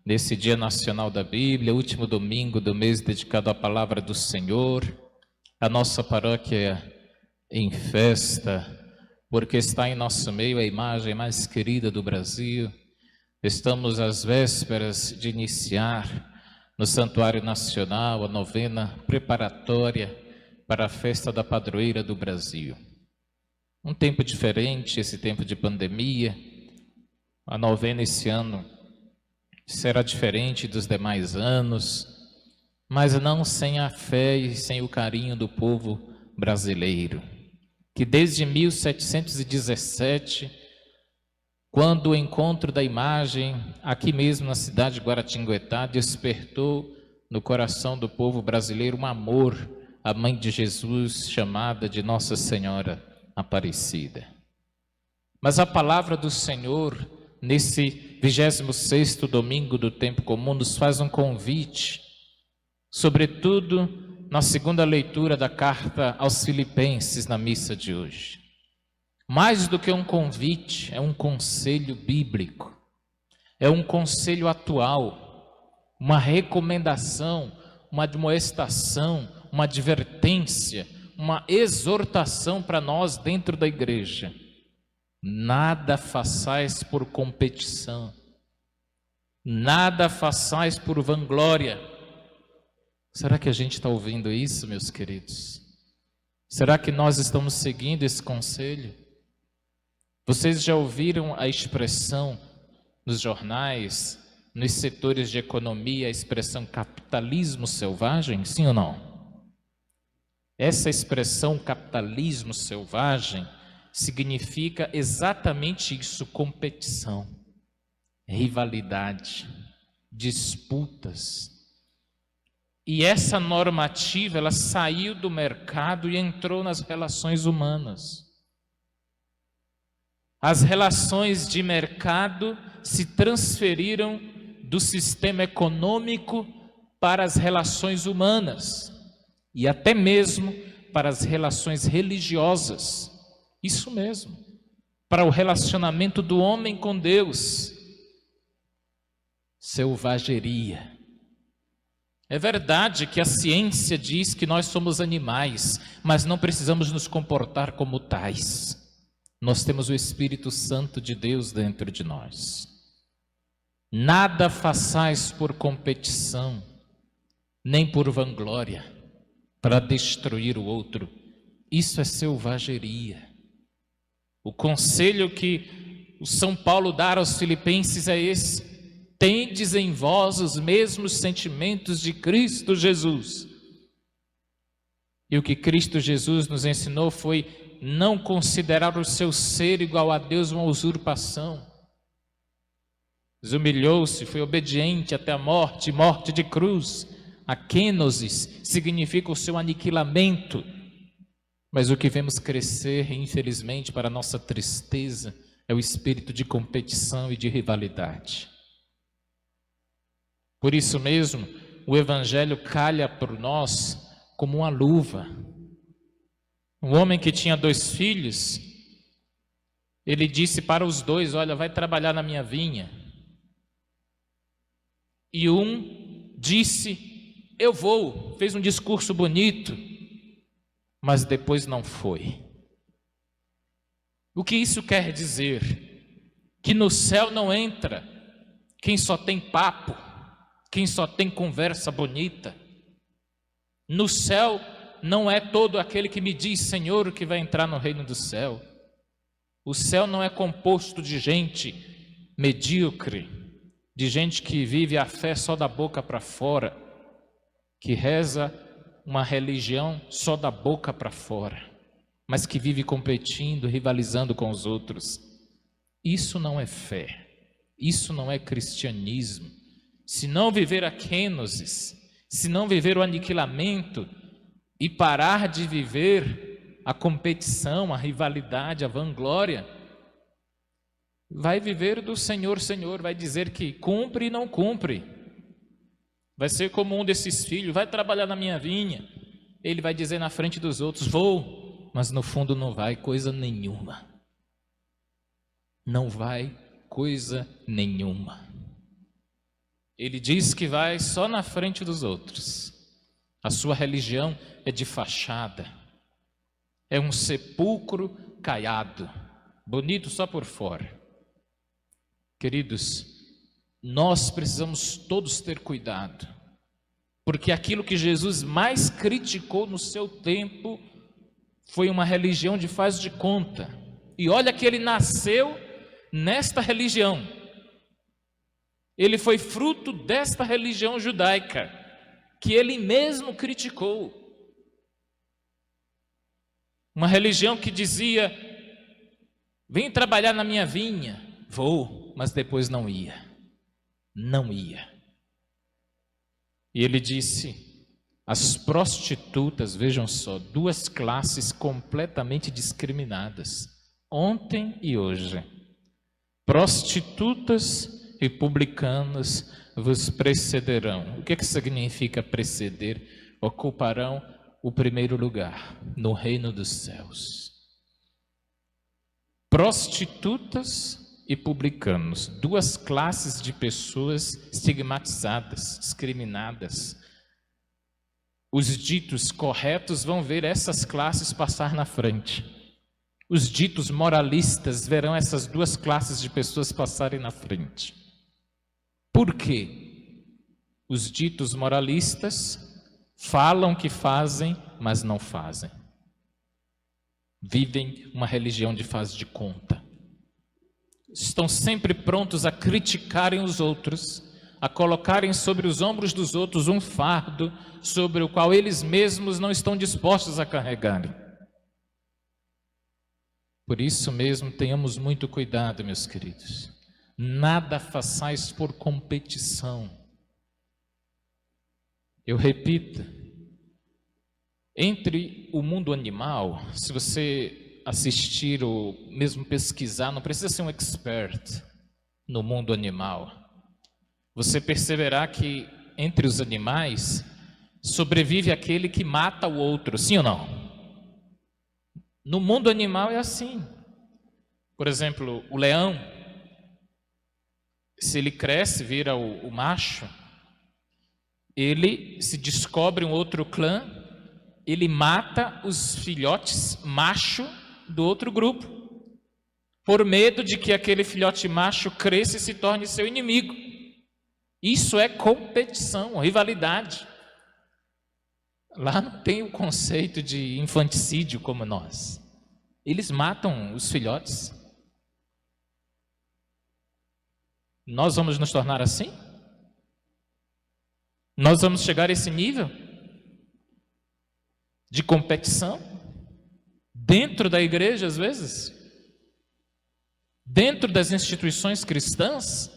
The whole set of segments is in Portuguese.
nesse Dia Nacional da Bíblia, último domingo do mês dedicado à Palavra do Senhor. A nossa paróquia em festa, porque está em nosso meio a imagem mais querida do Brasil. Estamos às vésperas de iniciar no Santuário Nacional a novena preparatória para a festa da padroeira do Brasil. Um tempo diferente, esse tempo de pandemia. A novena esse ano será diferente dos demais anos, mas não sem a fé e sem o carinho do povo brasileiro, que desde 1717, quando o encontro da imagem, aqui mesmo na cidade de Guaratinguetá, despertou no coração do povo brasileiro um amor à Mãe de Jesus, chamada de Nossa Senhora Aparecida. Mas a palavra do Senhor, nesse 26º domingo do tempo comum, nos faz um convite, sobretudo na segunda leitura da carta aos Filipenses na missa de hoje. Mais do que um convite, é um conselho bíblico, é um conselho atual, uma recomendação, uma admoestação, uma advertência, uma exortação para nós dentro da igreja. Nada façais por competição, nada façais por vanglória. Será que a gente está ouvindo isso, meus queridos? Será que nós estamos seguindo esse conselho? Vocês já ouviram a expressão nos jornais, nos setores de economia, a expressão capitalismo selvagem? Sim ou não? Essa expressão capitalismo selvagem significa exatamente isso: competição, rivalidade, disputas. E essa normativa, ela saiu do mercado e entrou nas relações humanas. As relações de mercado se transferiram do sistema econômico para as relações humanas e até mesmo para as relações religiosas. Isso mesmo, para o relacionamento do homem com Deus. Selvageria. É verdade que a ciência diz que nós somos animais, mas não precisamos nos comportar como tais. Nós temos o Espírito Santo de Deus dentro de nós. Nada façais por competição, nem por vanglória, para destruir o outro. Isso é selvageria. O conselho que o São Paulo dá aos Filipenses é esse: tendes em vós os mesmos sentimentos de Cristo Jesus. E o que Cristo Jesus nos ensinou foi não considerar o seu ser igual a Deus uma usurpação. Humilhou-se, foi obediente até a morte, morte de cruz. A kenosis significa o seu aniquilamento. Mas o que vemos crescer, infelizmente, para nossa tristeza, é o espírito de competição e de rivalidade. Por isso mesmo, o Evangelho calha por nós como uma luva. Um homem que tinha 2 filhos, ele disse para os 2, olha, vai trabalhar na minha vinha. E um disse, eu vou, fez um discurso bonito, mas depois não foi. O que isso quer dizer? Que no céu não entra quem só tem papo, quem só tem conversa bonita. No céu não é todo aquele que me diz Senhor que vai entrar no reino do céu. O céu não é composto de gente medíocre, de gente que vive a fé só da boca para fora, que reza uma religião só da boca para fora, mas que vive competindo, rivalizando com os outros. Isso não é fé, isso não é cristianismo. Se não viver a kenosis, se não viver o aniquilamento e parar de viver a competição, a rivalidade, a vanglória, vai viver do Senhor, Senhor, vai dizer que cumpre e não cumpre. Vai ser como um desses filhos, vai trabalhar na minha vinha. Ele vai dizer na frente dos outros, vou, mas no fundo não vai coisa nenhuma. Não vai coisa nenhuma. Ele diz que vai só na frente dos outros. A sua religião é de fachada. É um sepulcro caiado, bonito só por fora. Queridos, nós precisamos todos ter cuidado, porque aquilo que Jesus mais criticou no seu tempo foi uma religião de faz de conta. E olha que ele nasceu nesta religião. Ele foi fruto desta religião judaica, que ele mesmo criticou. Uma religião que dizia: vem trabalhar na minha vinha. Vou, mas depois não ia. Não ia. E ele disse: as prostitutas, vejam só, duas classes completamente discriminadas, ontem e hoje. Prostitutas e publicanos vos precederão. O que significa preceder? Ocuparão o primeiro lugar no reino dos céus. Prostitutas e publicanos, duas classes de pessoas estigmatizadas, discriminadas. Os ditos corretos vão ver essas classes passar na frente. Os ditos moralistas verão essas duas classes de pessoas passarem na frente. Por quê? Os ditos moralistas falam que fazem, mas não fazem. Vivem uma religião de faz de conta. Estão sempre prontos a criticarem os outros, a colocarem sobre os ombros dos outros um fardo sobre o qual eles mesmos não estão dispostos a carregarem. Por isso mesmo, tenhamos muito cuidado, meus queridos. Nada façais por competição. Eu repito, entre o mundo animal, se você assistir ou mesmo pesquisar, não precisa ser um expert no mundo animal, você perceberá que entre os animais sobrevive aquele que mata o outro, sim ou não? No mundo animal é assim. Por exemplo, o leão, se ele cresce, vira o macho, ele se descobre um outro clã, ele mata os filhotes macho do outro grupo, por medo de que aquele filhote macho cresça e se torne seu inimigo. Isso é competição, rivalidade. Lá não tem o conceito de infanticídio como nós. Eles matam os filhotes. Nós vamos nos tornar assim? Nós vamos chegar a esse nível de competição dentro da igreja, às vezes, dentro das instituições cristãs,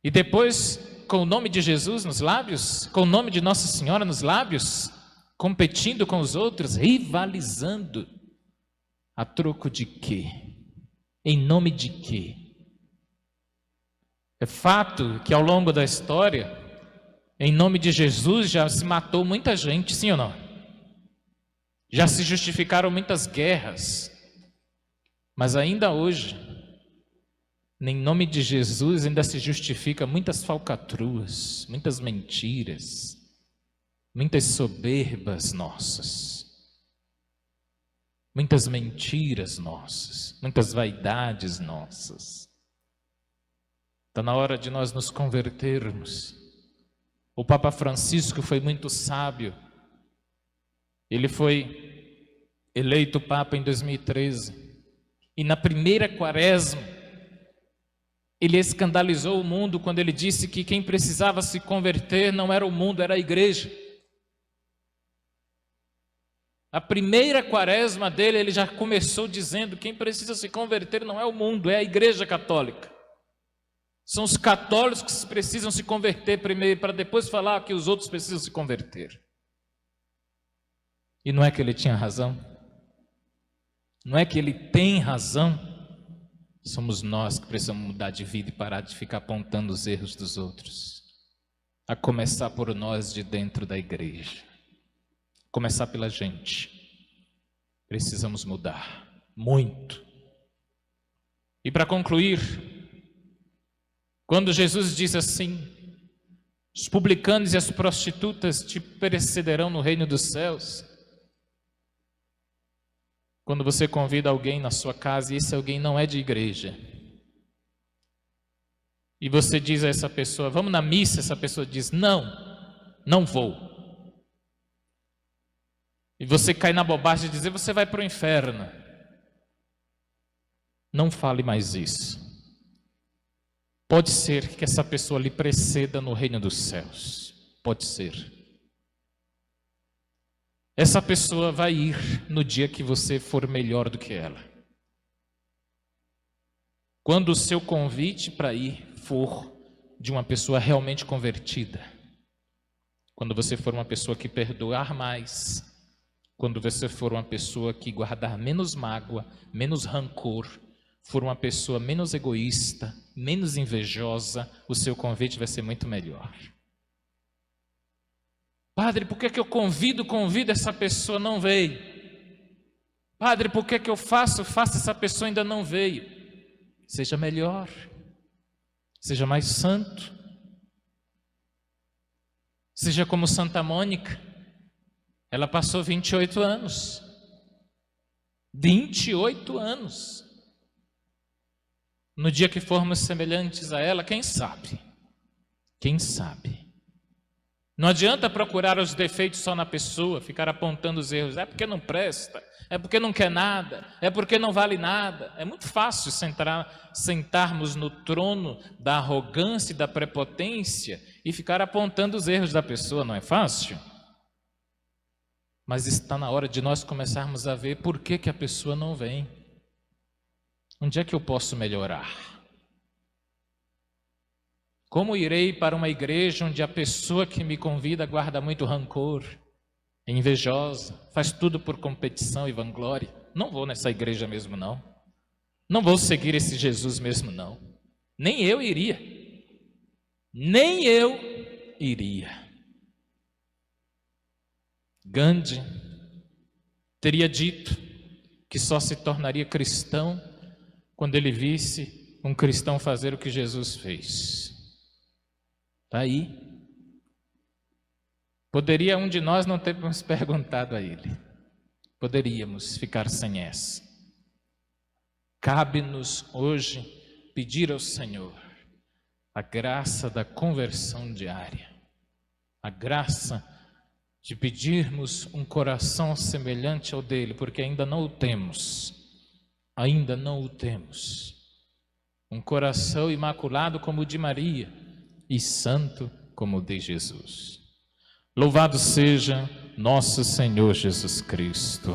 e depois, com o nome de Jesus nos lábios, com o nome de Nossa Senhora nos lábios, competindo com os outros, rivalizando. A troco de quê? Em nome de quê? É fato que ao longo da história, em nome de Jesus, já se matou muita gente, sim ou não? Já se justificaram muitas guerras, mas ainda hoje, em nome de Jesus, ainda se justifica muitas falcatruas, muitas mentiras, muitas soberbas nossas, muitas mentiras nossas, muitas vaidades nossas. Está na hora de nós nos convertermos. O Papa Francisco foi muito sábio. Ele foi eleito Papa em 2013. E na primeira quaresma, ele escandalizou o mundo quando ele disse que quem precisava se converter não era o mundo, era a igreja. A primeira quaresma dele, ele já começou dizendo: quem precisa se converter não é o mundo, é a igreja católica. São os católicos que precisam se converter primeiro, para depois falar que os outros precisam se converter. E não é que ele tinha razão? Não é que ele tem razão? Somos nós que precisamos mudar de vida e parar de ficar apontando os erros dos outros. A começar por nós de dentro da igreja. Começar pela gente. Precisamos mudar. Muito. E para concluir, quando Jesus diz assim: Os publicanos e as prostitutas te precederão no reino dos céus. Quando você convida alguém na sua casa e esse alguém não é de igreja, e você diz a essa pessoa, vamos na missa, essa pessoa diz, não, não vou. E você cai na bobagem de dizer, você vai para o inferno. Não fale mais isso. Pode ser que essa pessoa lhe preceda no reino dos céus. Pode ser. Essa pessoa vai ir no dia que você for melhor do que ela. Quando o seu convite para ir for de uma pessoa realmente convertida. Quando você for uma pessoa que perdoar mais. Quando você for uma pessoa que guardar menos mágoa, menos rancor, for uma pessoa menos egoísta, menos invejosa, o seu convite vai ser muito melhor. Padre, por que eu convido, essa pessoa não veio? Padre, por que eu faço, essa pessoa ainda não veio? Seja melhor, seja mais santo, seja como Santa Mônica. Ela passou 28 anos. 28 anos. No dia que formos semelhantes a ela, quem sabe? Quem sabe? Não adianta procurar os defeitos só na pessoa, ficar apontando os erros. É porque não presta, é porque não quer nada, é porque não vale nada. É muito fácil sentarmos no trono da arrogância e da prepotência e ficar apontando os erros da pessoa, não é fácil? Mas está na hora de nós começarmos a ver por que a pessoa não vem. Onde é que eu posso melhorar? Como irei para uma igreja onde a pessoa que me convida guarda muito rancor, é invejosa, faz tudo por competição e vanglória? Não vou nessa igreja mesmo não. Não vou seguir esse Jesus mesmo não. Nem eu iria. Nem eu iria. Gandhi teria dito que só se tornaria cristão quando ele visse um cristão fazer o que Jesus fez. Está aí. Poderia um de nós não termos perguntado a ele. Poderíamos ficar sem essa. Cabe-nos hoje pedir ao Senhor a graça da conversão diária. A graça de pedirmos um coração semelhante ao dele, porque ainda não o temos. Ainda não o temos. Um coração imaculado como o de Maria e santo como o de Jesus. Louvado seja nosso Senhor Jesus Cristo.